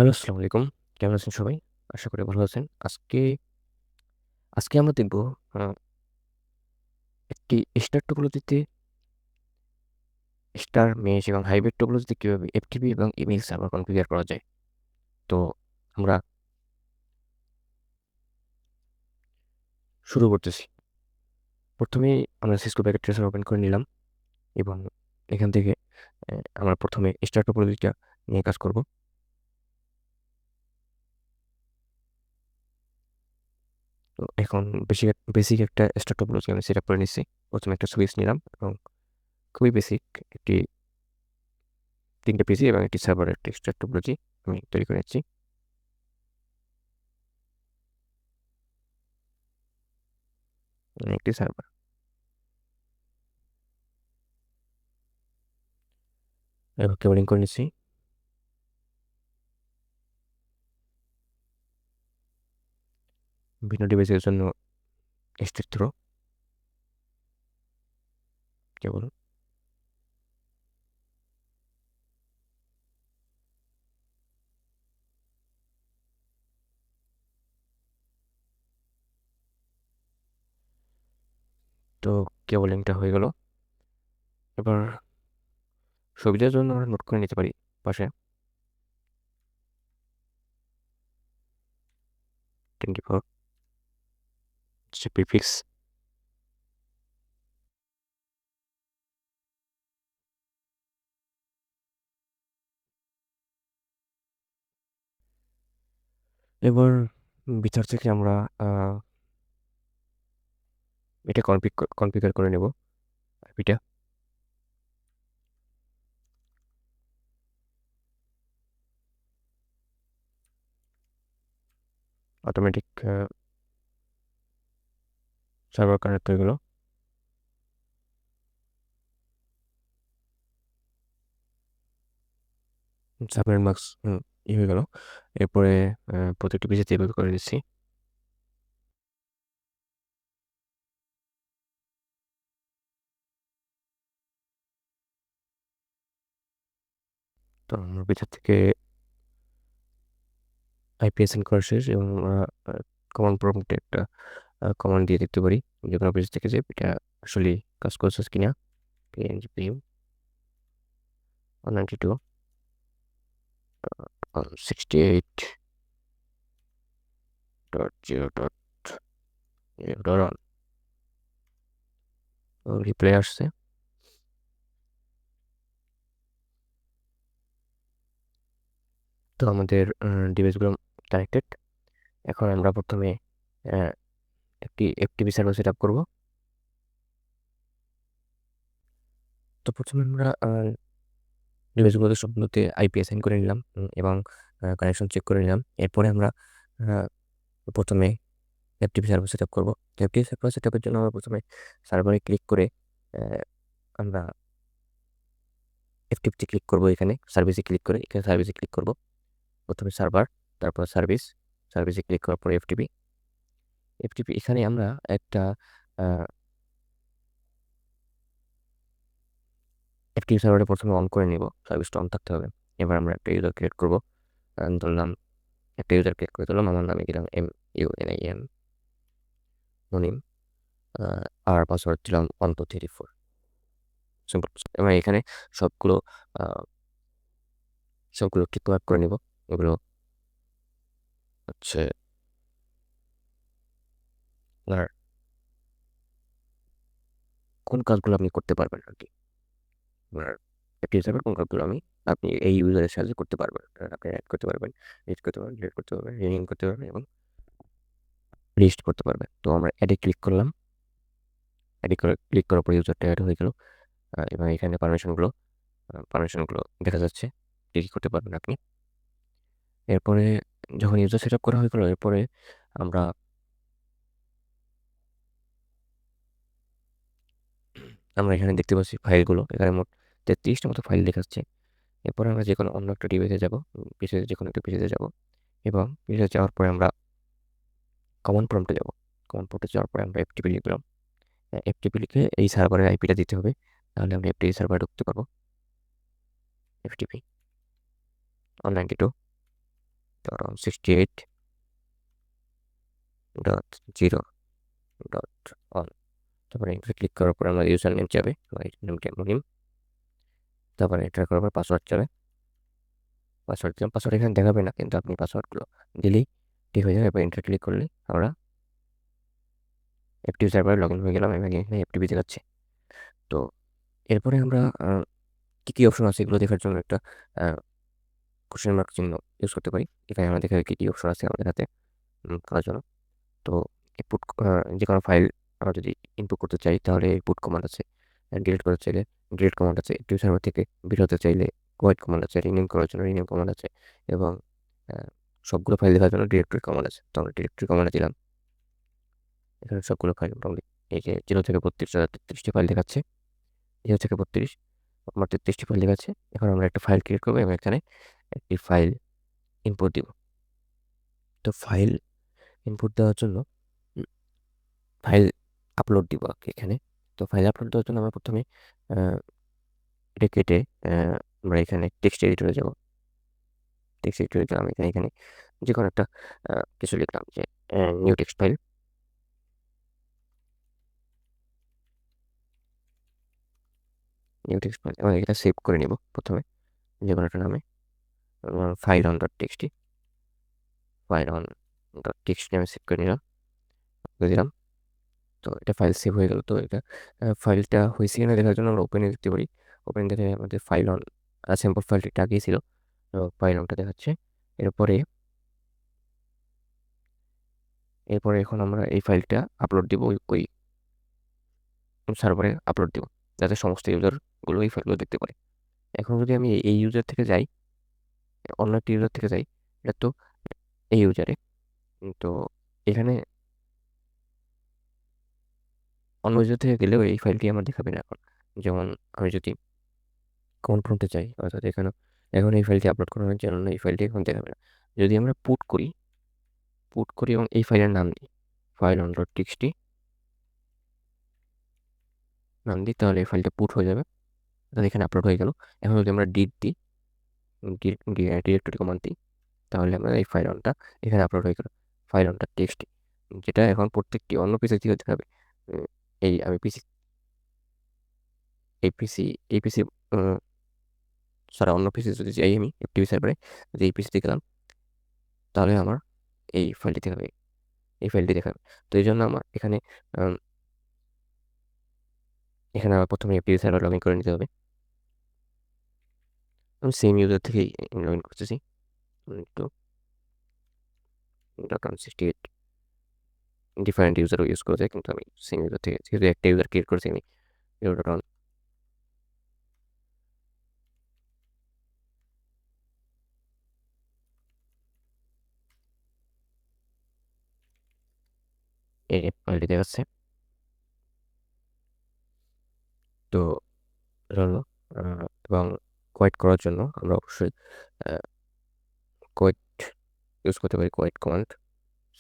Hello, আসসালামু আলাইকুম। কেমন আছেন সবাই? আশা করি ভালো আছেন। আজকে আমরা দেখব আ একটি স্টার টপোলজিতে স্টার, মেশ এবং হাইব্রিড টপোলজিতে কিভাবে এফটিপি এবং ইমেইল সার্ভার কনফিগার করা যায়। তো আমরা শুরু করতেছি। প্রথমেই আমরা সিসকো প্যাকেট ট্রেসার ওপেন করে নিলাম এবং এখান থেকে আমরা প্রথমে স্টার টপোলজিটা নিয়ে কাজ করব। তো এখন বেসিক একটা স্টার টপোলজি আমি সেটআপ করে নিচ্ছি। প্রথমে একটা সুইচ নিলাম এবং খুবই বেসিক একটি ৩ টে পিসি এবং একটি সার্ভারের একটি স্টার টপোলজি আমি তৈরি করে নিচ্ছি। একটি সার্ভার এবং কেবলিং করে নিচ্ছি। ভিন্ন ডিভাইসের জন্য স্টেট থ্রো কেবল। তো কেবলিংটা হয়ে গেল। এবার সুবিধার জন্য আমরা নোট করে নিতে পারি পাশে 24 হচ্ছে প্রিফিক্স। এবার ভিতর থেকে আমরা এটা কনফিগার করে নেব আইপিটা। অটোমেটিক সার্ভার কানেক্ট হয়ে গেল। সাবনেট মাস্ক হয়ে গেল। এরপরে প্রত্যেকটি পিসিতে এভাবে করে দিচ্ছি। তো আমার ভিতর থেকে আইপি অ্যাসাইন করা শেষ এবং আমরা কমান্ড প্রম্পটে একটা কমান্ড দিয়ে দেখতে পারি যে কোনো পিসি থেকে যে এটা আসলে কাজ করছে কিনা। png 192 68.0.1 রিপ্লাই আসছে। তো আমাদের ডিভাইসগুলো কানেক্টেড। এখন আমরা প্রথমে একটি এফটিপি সার্ভার সেট আপ করবো। তো প্রথমে আমরা ডিভাইসগুলোতে সবগুলোতে আইপি অ্যাসাইন করে নিলাম এবং কানেকশন চেক করে নিলাম। এরপরে আমরা আহ, প্রথমে এফটিপি সার্ভার সেট আপ করবো। এফটিপি সার্ভার সেট আপের জন্য আমরা প্রথমে সার্ভারে ক্লিক করে আহ, আমরা এফটিপিতে ক্লিক করবো। এখানে সার্ভিসে ক্লিক করে এখানে সার্ভিসে ক্লিক করবো। প্রথমে সার্ভার, তারপর সার্ভিসে ক্লিক করার পরে এফটিপি। এখানে আমরা একটা একটি সার্ভারটা প্রথমে অন করে নিব, সার্ভিসটা অন থাকতে হবে। এবার আমরা একটা ইউজার ক্রিয়েট করবো। ধরলাম একটা ইউজার ক্রিয়েট করে দিলাম, আমার নামে দিলাম MUNIM মুনিম, আর পাসওয়ার্ড দিলাম 1234। সিম্পল। এবার এখানে সবগুলো আহ, সবগুলো টিক মার্ক করে নিব। এগুলো হচ্ছে আপনার কোন কাজগুলো আপনি করতে পারবেন আর কি। আপনার একটি হিসাবে কোন কাজগুলো আপনি এই ইউজারের সাহায্যে করতে পারবেন। আপনি অ্যাড করতে পারবেন, এডিট করতে পারবেন, ডিলিট করতে পারবেন, রিনিং করতে পারবেন এবং রিস্ট করতে পারবেন। তো আমরা অ্যাডে ক্লিক করলাম। অ্যাডে করে ক্লিক করার পর ইউজারটা অ্যাড হয়ে গেল। এবং এখানে পারমিশনগুলো দেখা যাচ্ছে কি কি করতে পারবেন আপনি। এরপরে যখন ইউজার সেট আপ করা হয়ে গেল, এরপরে আমরা আমরা এখানে দেখতে পাচ্ছি ফাইলগুলো। এখানে মোট 33টা মতো ফাইল দেখাচ্ছে। এরপরে আমরা যে কোনো অন্য একটা ডিভাইসে যাব, পিসিতে যে কোনো একটা পিসিতে যাব এবং পিসিতে যাওয়ার পরে আমরা কমান্ড প্রম্পটে যাব। কমান্ড প্রম্পটে যাওয়ার পরে আমরা এফটিপি লিখলাম। এফটিপি লিখে এই সার্ভারের আইপিটা দিতে হবে, তাহলে আমরা এফটিপি সার্ভারে ঢুকতে পারবো। এফটিপি 192 ধরুন 68.0.1। তারপরে এন্টার ক্লিক করার পর আমরা ইউজার নেম যাবে, মুহিম। তারপরে এন্টার করার পর পাসওয়ার্ড যাবে, পাসওয়ার্ড দিলাম। পাসওয়ার্ড এখানে দেখাবে না, কিন্তু আপনি পাসওয়ার্ডগুলো দিলেই ঠিক হয়ে যাবে। এবার এন্টার ক্লিক করলে আমরা এফটিপি সার্ভারে লগ ইন হয়ে গেলাম এবং এখানে এফটিপি দেখাচ্ছে। তো এরপরে আমরা কী কী অপশন আছে এগুলো দেখার জন্য একটা কোশ্চেন মার্ক চিহ্ন ইউজ করতে পারি। এখানে আমরা দেখাবে কী কী অপশন আছে আমাদের হাতে করার জন্য। তো ইনপুট, যে কোনো ফাইল আমরা যদি ইনপুট করতে চাই তাহলে ইনপুট কমান্ড আছে, ডিলিট করতে চাইলে ডিলিট কমান্ড আছে, এফটিপি সার্ভার থেকে বের হতে চাইলে কোয়াইট কমান্ড আছে, রিনেম করার জন্য রিনেম কমান্ড আছে, এবং সবগুলো ফাইল দেখার জন্য ডিরেক্টরি কমান্ড আছে। তো আমরা ডিরেক্টরি কমান্ডে দিলাম। এখানে সবগুলো ফাইল মোটামুটি এই যে 0 থেকে 32টি ফাইল দেখাচ্ছে। 0 থেকে 32 আমার 33টি ফাইল দেখাচ্ছে। এখন আমরা একটা ফাইল ক্রিয়েট করবো এবং এখানে একটি ফাইল ইনপুট দিব। তো ফাইল ইনপুট দেওয়ার জন্য ফাইল আপলোড দিব এখানে। তো ফাইল আপলোড দেওয়ার জন্য আমরা প্রথমে এটা কেটে আমরা এখানে টেক্সট এডিটরে যাব। টেক্সট এডিটরে গেলাম, এখানে এখানে যে কোনো একটা কিছু লিখলাম যে new text file. New text file এবং এটা সেভ করে নিব প্রথমে যে কোনো একটা নামে, file on dot txt, file on dot txt আমি সেভ করে নিলাম, দিলাম। তো এটা ফাইল সেভ হয়ে গেল। তো এটা ফাইলটা হয়েছে কিনা দেখার জন্য আমরা ওপেনে দেখতে পারি। ওপেন দেখে আমাদের ফাইল অন স্যাম্পল ফাইলটি আগেই ছিল, ফাইল অনটা দেখাচ্ছে। এরপরে এরপরে এখন আমরা এই ফাইলটা আপলোড দিব ওই সার্ভারে আপলোড দিব, যাতে সমস্ত ইউজারগুলো এই ফাইলগুলো দেখতে পারে। এখন যদি আমি এই ইউজার থেকে যাই, অন্য একটি ইউজার থেকে যাই, এটা তো এই ইউজারে, তো এখানে অন্য ইউজার থেকে গেলেও এই ফাইলটি আমার দেখাবে না এখন। যেমন আমি যদি কমান্ড প্রম্পটে যাই, অর্থাৎ এখানে এখন এই ফাইলটি আপলোড করা হয়েছে, জন্য এই ফাইলটি এখন দেখাবে না। যদি আমরা পুট করি এবং এই ফাইলের নাম দিই ফাইল অন ডট টেক্সটি নাম দিই, তাহলে এই ফাইলটা পুট হয়ে যাবে, অর্থাৎ এখানে আপলোড হয়ে গেল। এখন যদি আমরা ডিট দিই, ডিরেক্টরি কমান্ড দিই, তাহলে আমরা এই ফাইল অনটা এখানে আপলোড হয়ে গেল, ফাইল অনটা টেক্সটি, যেটা এখন প্রত্যেকটি অন্য পিসি থেকে দেখাবে। এই আমি পিসি এই পিসি এই পিসি সরি অন্য পিসি যদি যাই, আমি এফটিপি সার্ভারে যদি এই পিসিতে গেলাম, তাহলে আমার এই ফাইলটি দেখাবে, এই ফাইলটি দেখাবে। তো এই জন্য আমার এখানে এখানে আমার প্রথমে এফটিপি সার্ভার লগ ইন করে নিতে হবে। আমি সেম ইউজার থেকেই লগ ইন করতেছি। একটু .168 ডিফারেন্ট ইউজারও ইউজ করা যায়, কিন্তু আমি সেম ইউজার থেকে, যেহেতু একটা ইউজার ক্রিয়েট করেছি আমি 0.1, এই ফাইলটি দেখাচ্ছে। তো এটা হলো এবং কোয়াইট করার জন্য আমরা অবশ্যই কোয়াইট ইউজ করতে পারি, quit command,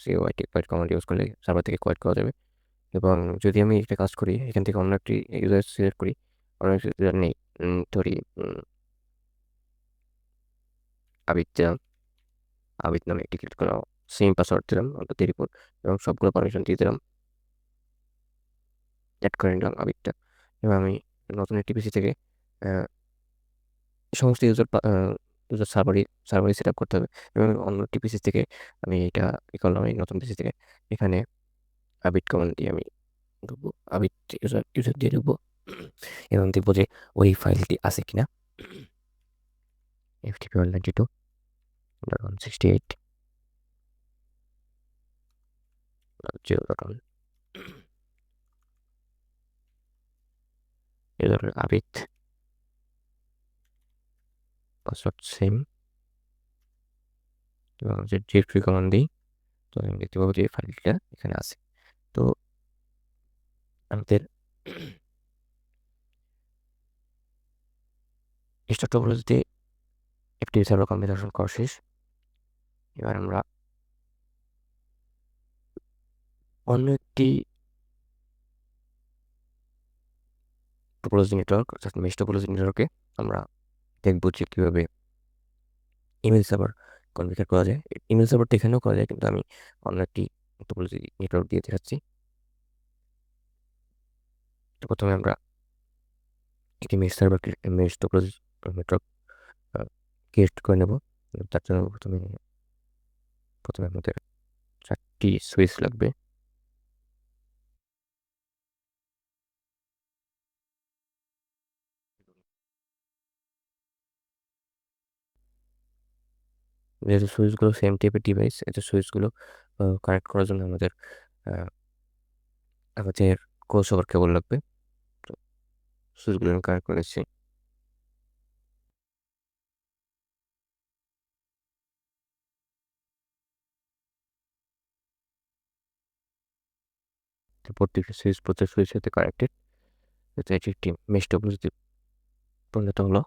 COIT quit command use করলে সার্ভার থেকে কোয়াইট করা যাবে। এবং যদি আমি একটা কাজ করি, এখান থেকে অন্য একটি ইউজার সিলেক্ট করি, অন্য একটি ইউজার নেই, ধরি আবিদ দিলাম, আবিদ নামে একটি ক্লিক করা, সেম পাসওয়ার্ড দিলাম অন্তত রিপোর্ট, এবং সবগুলো পারমিশন দিয়ে দিলাম, অ্যাড করে নিলাম আবিদটা। এবং আমি নতুন একটি পিসি থেকে সমস্ত ইউজার সার্ভারই সেট আপ করতে হবে। এবং অন্য একটি পিসি থেকে আমি এটা কি করলাম, এই নতুন পিসি থেকে এখানে আবিদ কমান্ড দিয়ে আমি ঢুকবো, আবিদ ইউজার দিয়ে ঢুকবো এবং দেখবো যে ওই ফাইলটি আছে কিনা, FTP 192.168.0.1 user Abid, password same, এবং যে ডিরেক্টরি কমান্ড দিই, তো আমি দেখতে পাবো যে ফাইলটা এখানে আছে। তো আমাদের স্টার্ট টপোলজিতে FTP সার্ভার কনফিগারেশন করা শেষ। এবার আমরা অন্য একটি টপোলজি নেটওয়ার্ক, অর্থাৎ মেশ টপোলজি নেটওয়ার্কে আমরা দেখবো যে কীভাবে ইমেল সার্ভার কনফিগার করা যায়। ইমেল সার্ভারটা এখানেও করা যায়, কিন্তু আমি অন্য একটি টপোলজি নেটওয়ার্ক দিয়ে দেখাচ্ছি। তো প্রথমে আমরা একটি মেশ টপোলজি নেটওয়ার্ক ক্রিয়েট করে নেব। তার জন্য প্রথমে প্রথমে আমাদের 4টি সুইচ লাগবে। যেহেতু সুইচগুলো সেম টাইপের ডিভাইস, এতে সুইচগুলো কানেক্ট করার জন্য আমাদের ক্রস ওভার কেবল লাগবে। তো সুইচগুলো আমি কানেক্ট করে নিচ্ছি। তো প্রত্যেকটি সুইচ প্রত্যেক সুইচের সাথে কানেক্টেড। তো এটি একটি মেশ টপোলজিতে পরিণত হলো।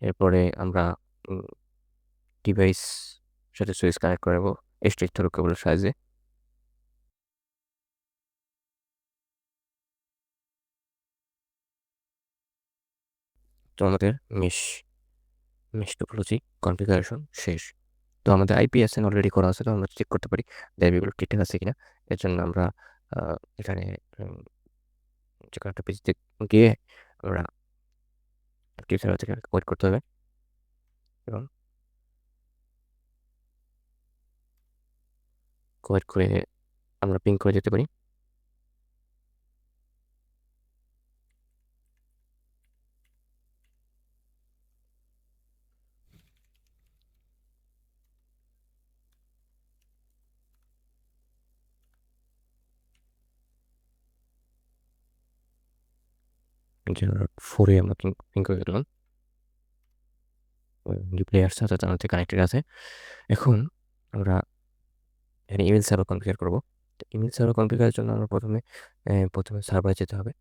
এরপরে আমরা ডিভাইস সাথে সুইচ কানেক্ট করে নেব এইচটি কেবলের সাহায্যে। তো আমাদের মেশ মেশ টপোলজি কনফিগারেশন শেষ। তো আমাদের আইপিএসএন অলরেডি করা আছে, তো আমরা চেক করতে পারি লাইব্রেরিগুলো ঠিকঠাক আছে কিনা। এর জন্য আমরা এখানে যে কোনো একটা পেজে গিয়ে আমরা অ্যাক্টিভ সার্ভার থেকে ওয়েট করতে হবে এবং ওয়েট করে আমরা পিং করে যেতে পারি। যে 4-এ আমরা পিং করে দিলাম, ডিপ্লে আসছে অর্থাৎ আমাদের কানেক্টেড আছে। এখন আমরা এখানে ইমেল সার্ভার কনফিগার করবো। তো ইমেল সার্ভার কনফিগারের জন্য আমরা প্রথমে সার্ভারে যেতে হবে।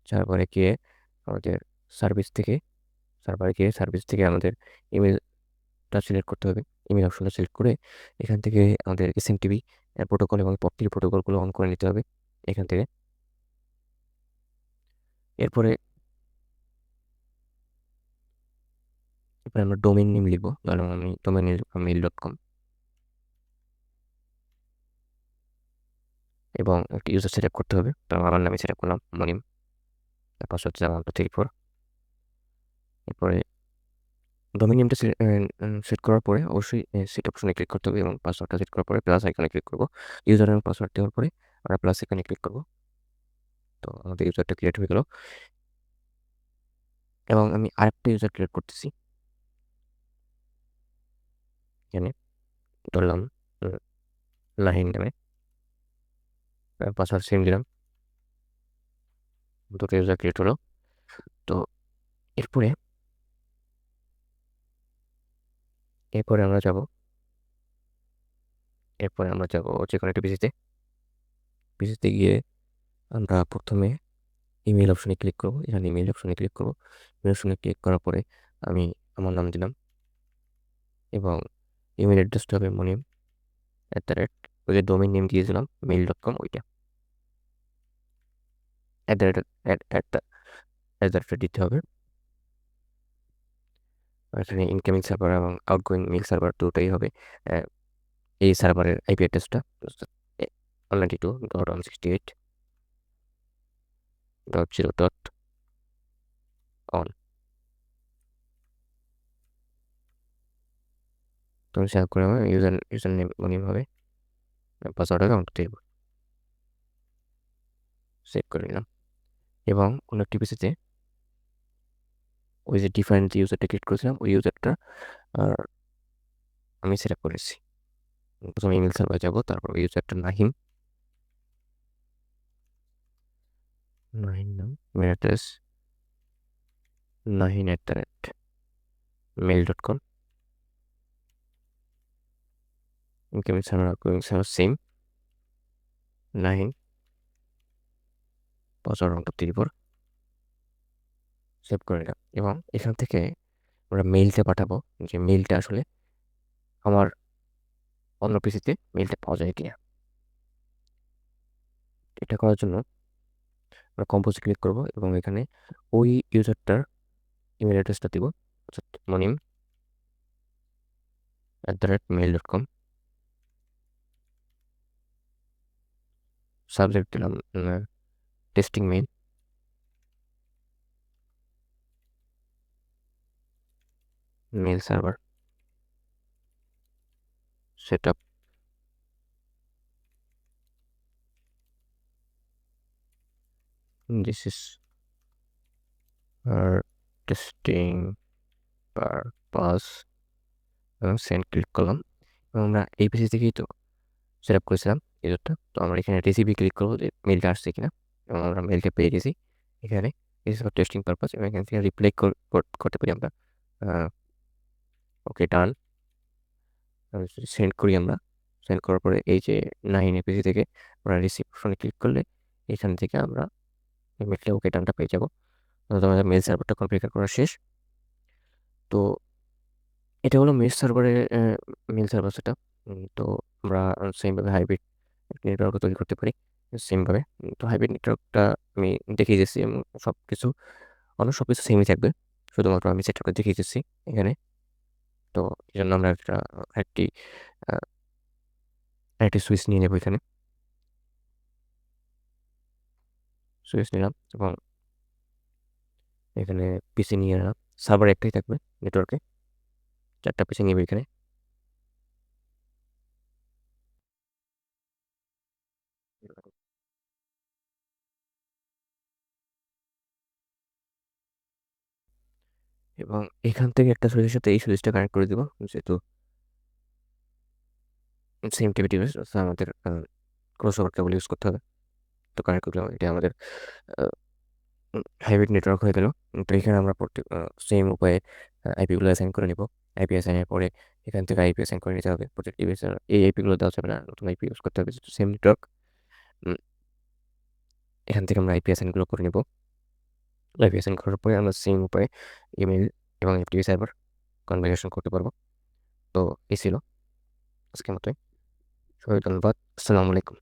সার্ভারে গিয়ে আমাদের সার্ভিস থেকে সার্ভিস থেকে আমাদের ইমেলটা সিলেক্ট করতে হবে। ইমেল অপশনটা সিলেক্ট করে এখান থেকে আমাদের এসএমটিপি প্রোটোকল এবং পপ3 প্রোটোকলগুলো অন করে নিতে হবে এখান থেকে। এরপরে এরপরে আমরা ডোমেইন নেম লিখবো, ধরুন আমি ডোমেইন নেম লিখলাম mail.com এবং একটি ইউজার সেট আপ করতে হবে। তো আমার নামে সেট আপ করলাম মনিম, পাসওয়ার্ড দিলাম 123 4। এরপরে ডোমেইন নেমটা সেট করার পরে অবশ্যই সেট অপশনে ক্লিক করতে হবে এবং পাসওয়ার্ডটা সেট করার পরে প্লাস আইকনে ক্লিক করবো। ইউজার এবং পাসওয়ার্ড দেওয়ার পরে আমরা প্লাস আইকনে ক্লিক করবো। তো আমাদের ইউজারটা ক্রিয়েট হয়ে গেল এবং আমি আরেকটা ইউজার ক্রিয়েট করতেছি। এখানে ধরলাম নাহিন নামে, পাসওয়ার্ড সেম দিলাম, দুটো ইউজার ক্রিয়েট হলো। তো এরপরে এরপরে আমরা যাব যে কোনো একটা পিসিতে গিয়ে আমরা প্রথমে ইমেল অপশনে ক্লিক করব। এখানে ইমেল অপশনে ক্লিক করব। ইমেল অপশনে ক্লিক করার পরে আমি আমার নাম দিলাম এবং ইমেল অ্যাড্রেসটা হবে মনিম ওই যে ডোমেইন নেম দিয়েছিলাম mail.com, ওইটা অ্যাট দ্য রেট দিতে হবে। এখানে ইনকামিং সার্ভার এবং আউটগোয়িং মেল সার্ভার দুটোই হবে। এই সার্ভারের আইপি অ্যাড্রেসটা 192.168.0.on। তো সেভ করে আমার ইউজার নেম মনিম হবে, পাসওয়ার্ড হবে আমাকে সেভ করে নিলাম। এবং অন্য একটি পিসিতে ওই যে ডিফারেন্ট ইউজারটা ক্রিয়েট করেছিলাম ওই ইউজারটা আমি সেট আপ করেছি। প্রথমে ইমেল সার্ভার যাবো, তারপর ইউজারটা নাহিন নাম, mail address nahin@mail.com, incoming server outgoing server same Nahin, password 123 save করে নিলাম। এবং এখান থেকে আমরা মেইলটা পাঠাবো, যে মেইলটা আসলে আমার অন্য পিসিতে মেইলটা পাওয়া যায় কিনা। এটা করার জন্য আমরা কম্পোজে ক্লিক করব এবং এখানে ওই ইউজারটার ইমেল অ্যাড্রেসটা দিব, অর্থাৎ মনিম @mail.com। সাবজেক্ট দিলাম testing mail. Mail server set up. This is our testing purpose এবং সেন্ড ক্লিক করলাম এবং আমরা এই পেজ থেকেই তো সেট আপ করেছিলাম ইউজারটা। তো আমরা এখানে রিসিভে ক্লিক করবো যে মেলটা আসছে কিনা, এবং আমরা মেলটা পেয়ে গেছি এখানে। This is for testing purpose, এবং এখান থেকে রিপ্লাই করতে পারি আমরা। ওকে ডান। সেন্ড করি আমরা। সেন্ড করার পরে এই যে 9 এপিসি থেকে আমরা রিসিভ অপশনে ক্লিক করলে এখান থেকে আমরা মেলটা ওকে ডানটা পেয়ে যাবো। তো আমাদের মেল সার্ভারটা কনফিগার করা শেষ। তো এটা হলো মেল সার্ভার সেটা। তো আমরা সেমভাবে হাইব্রিড নেটওয়ার্কও তৈরি করতে পারি সেমভাবে। তো হাইব্রিড নেটওয়ার্কটা আমি দেখিয়ে দিচ্ছি এবং সব কিছু সেমই থাকবে, শুধুমাত্র আমি সেটআপটা দেখিয়ে দিচ্ছি এখানে। তো এই জন্য আমরা একটি আহ, একটি সুইচ নিয়ে নেবো এখানে। সুইচ নিলাম এবং এখানে পিসি নিয়ে নিলাম। সার্ভার একটাই থাকবে নেটওয়ার্কে, 4টা পিসি নিয়ে এখানে। এবং এখান থেকে একটা সুইচের সাথে এই সুইচটা কানেক্ট করে দিব, যেহেতু সেম টিভি ডিভাইস আমাদের ক্রস ওভার কেবল ইউজ করতে হবে। তো কানেক্ট করলাম, এটা আমাদের হাইব্রিড নেটওয়ার্ক হয়ে গেল। তো এখানে আমরা প্রত্যেক সেম উপায়ে আইপিগুলো অ্যাসাইন করে নিব। আইপি অ্যাসাইনের পরে এখান থেকে আইপি অ্যাসাইন করে নিতে হবে প্রত্যেক ডিভাইস। এই আইপিগুলো দেওয়া যাবে না, নতুন আইপি ইউজ করতে হবে, সেম নেটওয়ার্ক। এখান থেকে আমরা আইপি অ্যাসাইনগুলো করে নিব। আইপি অ্যাসাইন করার পরে আমরা সেম উপায়ে ইমেল এবং এফটিপি সার্ভার কনফিগারেশন করতে পারবো। তো এই ছিল আজকের মতোই। সবাই ধন্যবাদ। আসসালামু আলাইকুম।